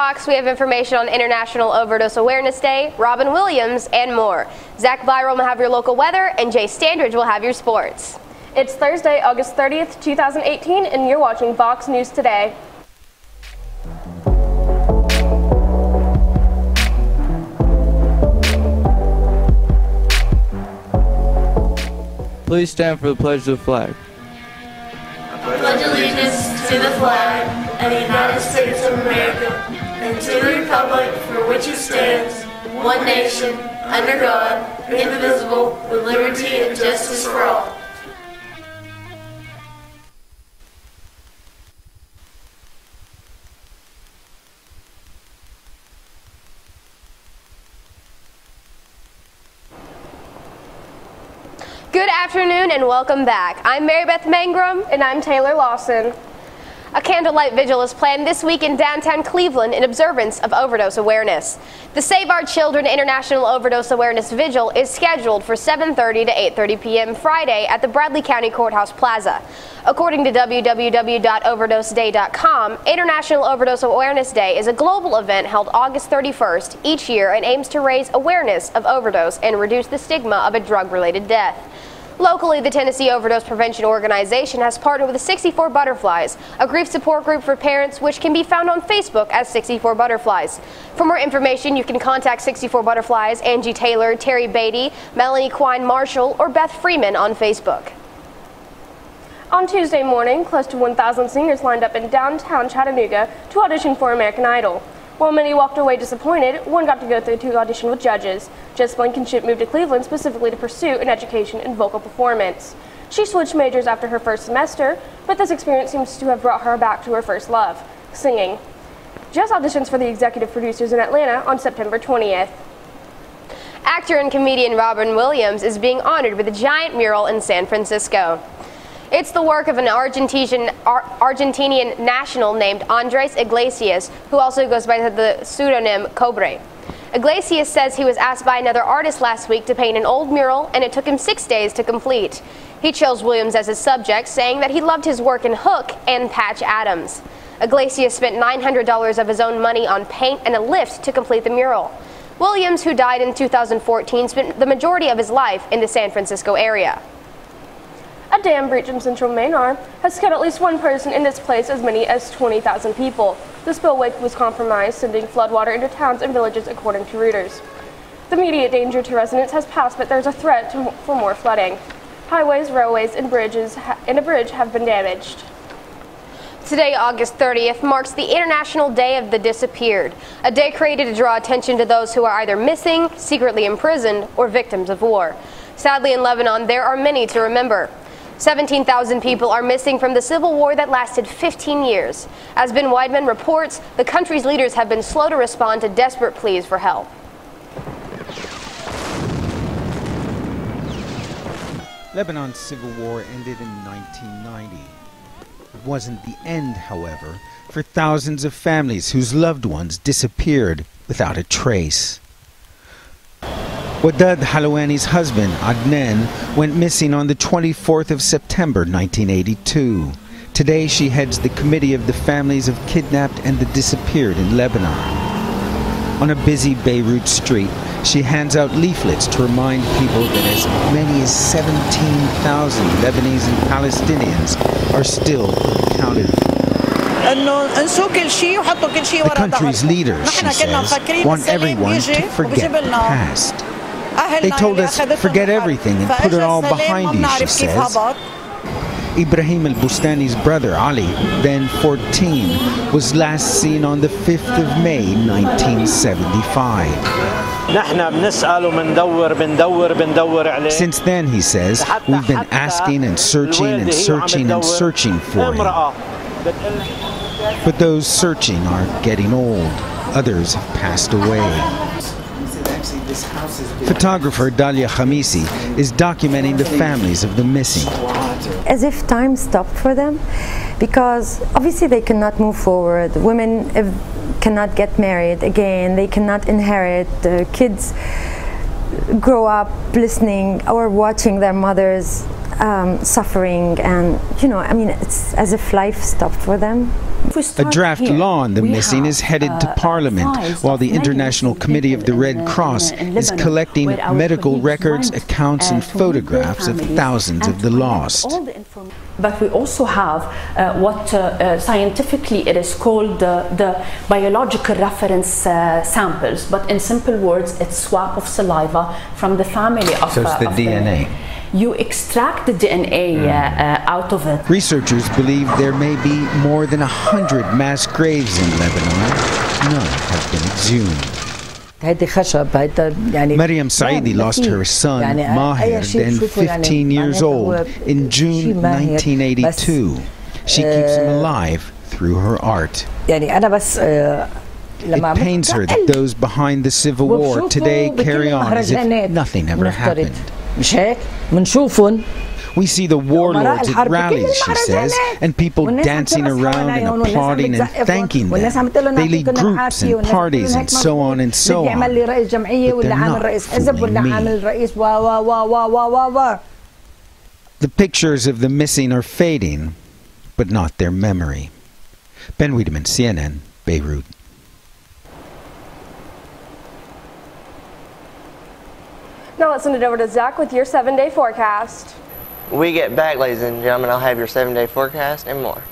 VOX, we have information on International Overdose Awareness Day, Robin Williams, and more. Zach Byram will have your local weather, and Jay Standridge will have your sports. It's Thursday, August 30th, 2018, and you're watching VOX News Today. Please stand for the pledge of the flag. I pledge allegiance to the flag of the United States of America and to the republic for which it stands, one nation, under God, indivisible, with liberty and justice for all. Good afternoon and welcome back. I'm Mary Beth Mangrum. And I'm Taylor Lawson. A candlelight vigil is planned this week in downtown Cleveland in observance of overdose awareness. The Save Our Children International Overdose Awareness Vigil is scheduled for 7:30 to 8:30 p.m. Friday at the Bradley County Courthouse Plaza. According to www.overdoseday.com, International Overdose Awareness Day is a global event held August 31st each year and aims to raise awareness of overdose and reduce the stigma of a drug-related death. Locally, the Tennessee Overdose Prevention Organization has partnered with the 64 Butterflies, a grief support group for parents which can be found on Facebook as 64 Butterflies. For more information, you can contact 64 Butterflies, Angie Taylor, Terry Beatty, Melanie Quine Marshall, or Beth Freeman on Facebook. On Tuesday morning, close to 1,000 singers lined up in downtown Chattanooga to audition for American Idol. While many walked away disappointed, one got to go through to audition with judges. Jess Blankenship moved to Cleveland specifically to pursue an education in vocal performance. She switched majors after her first semester, but this experience seems to have brought her back to her first love, singing. Jess auditions for the executive producers in Atlanta on September 20th. Actor and comedian Robin Williams is being honored with a giant mural in San Francisco. It's the work of an Argentinian national named Andres Iglesias, who also goes by the pseudonym Cobre. Iglesias says he was asked by another artist last week to paint an old mural, and it took him 6 days to complete. He chose Williams as his subject, saying that he loved his work in Hook and Patch Adams. Iglesias spent $900 of his own money on paint and a lift to complete the mural. Williams, who died in 2014, spent the majority of his life in the San Francisco area. A dam breach in central Maynard has killed at least one person and displaced as many as 20,000 people. The spillway was compromised, sending floodwater into towns and villages, according to Reuters. The immediate danger to residents has passed, but there's a threat for more flooding. Highways, railways, and a bridge have been damaged. Today, August 30th, marks the International Day of the Disappeared, a day created to draw attention to those who are either missing, secretly imprisoned, or victims of war. Sadly, in Lebanon, there are many to remember. 17,000 people are missing from the civil war that lasted 15 years. As Ben Weidman reports, the country's leaders have been slow to respond to desperate pleas for help. Lebanon's civil war ended in 1990. It wasn't the end, however, for thousands of families whose loved ones disappeared without a trace. Wadad Halawani's husband, Adnan, went missing on the 24th of September 1982. Today she heads the Committee of the Families of Kidnapped and the Disappeared in Lebanon. On a busy Beirut street, she hands out leaflets to remind people that as many as 17,000 Lebanese and Palestinians are still unaccounted for. The country's leaders, she says, want everyone to forget the past. They told us, forget everything and put it all behind you, she says. Ibrahim al-Bustani's brother, Ali, then 14, was last seen on the 5th of May, 1975. Since then, he says, we've been asking and searching and searching and searching for him. But those searching are getting old. Others have passed away. Photographer Dalia Khamisi is documenting the families of the missing. As if time stopped for them, because obviously they cannot move forward. Women cannot get married again, they cannot inherit. The kids grow up listening or watching their mothers suffering, and I mean, it's as if life stopped for them. A draft law on the missing is headed to Parliament, while the International Committee of the Red Cross is collecting medical records, accounts, and photographs of thousands of the lost. But we also have what scientifically it is called the biological reference samples, but in simple words, it's swab of saliva from the family of. So it's the DNA. You extract the DNA out of it. Researchers believe there may be more than 100 mass graves in Lebanon. None have been exhumed. Mariam Saidi lost her son, Maher, then 15 years old, in June 1982. She keeps him alive through her art. It pains her that those behind the civil war today carry on as if nothing ever happened. We see the warlords at rallies, she says, and people dancing around and applauding and thanking them. They lead groups and parties and so on and so on. But they're not fooling me. The pictures of the missing are fading, but not their memory. Ben Wiedemann, CNN, Beirut. Now let's send it over to Zach with your 7-day forecast. When we get back, ladies and gentlemen, I'll have your 7-day forecast and more.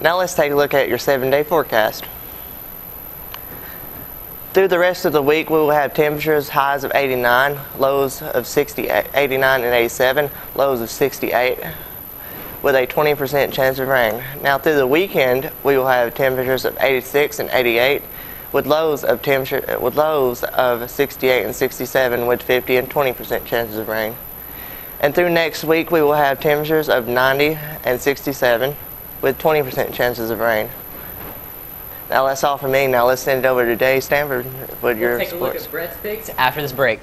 Now let's take a look at your 7-day forecast. Through the rest of the week, we will have temperatures, highs of 89, lows of 89 and 87, lows of 68, with a 20% chance of rain. Now through the weekend, we will have temperatures of 86 and 88, with lows of 68 and 67, with 50 and 20% chances of rain. And through next week, we will have temperatures of 90 and 67, with 20% chances of rain. Now that's all from me. Now let's send it over to Dave Stanford with your sports. Take a look at Brett's picks after this break.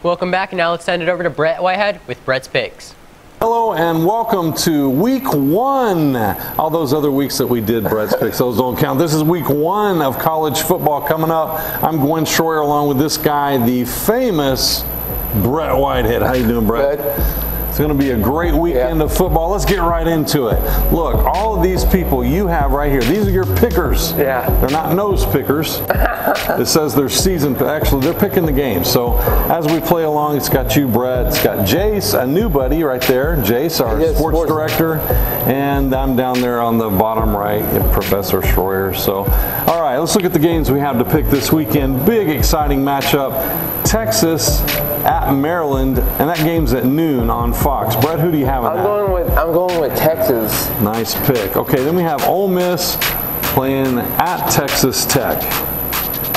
Welcome back, and now let's send it over to Brett Whitehead with Brett's Picks. Hello and welcome to week 1. All those other weeks that we did Brett's Picks, those don't count. This is week 1 of college football coming up. I'm Gwen Shroyer along with this guy, the famous Brett Whitehead. How you doing, Brett? Good. It's going to be a great weekend of football. Let's get right into it. Look, all of these people you have right here, these are your pickers. Yeah. They're not nose pickers. It says they're season, actually they're picking the game. So as we play along, it's got you, Brett. It's got Jace, a new buddy right there. Jace, our sports director. And I'm down there on the bottom right, Professor Schroyer. So, all right, let's look at the games we have to pick this weekend. Big, exciting matchup. Texas at Maryland, and that game's at noon on Fox. Brett, who do you have in that? I'm going with Texas. Nice pick. Okay, then we have Ole Miss playing at Texas Tech.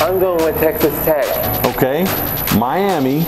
I'm going with Texas Tech. Okay, Miami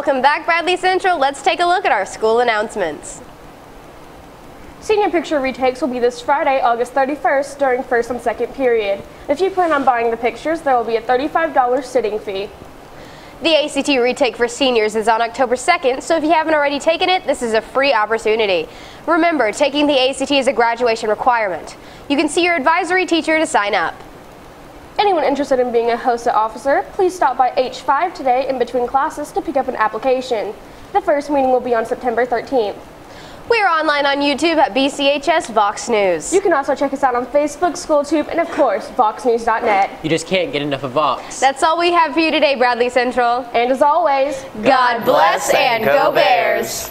Welcome back, Bradley Central. Let's take a look at our school announcements. Senior picture retakes will be this Friday, August 31st during first and second period. If you plan on buying the pictures, there will be a $35 sitting fee. The ACT retake for seniors is on October 2nd, so if you haven't already taken it, this is a free opportunity. Remember, taking the ACT is a graduation requirement. You can see your advisory teacher to sign up. Anyone interested in being a HOSA officer, please stop by H5 today in between classes to pick up an application. The first meeting will be on September 13th. We're online on YouTube at BCHS VOX News. You can also check us out on Facebook, SchoolTube, and of course, VoxNews.net. You just can't get enough of Vox. That's all we have for you today, Bradley Central. And as always, God bless and go Bears!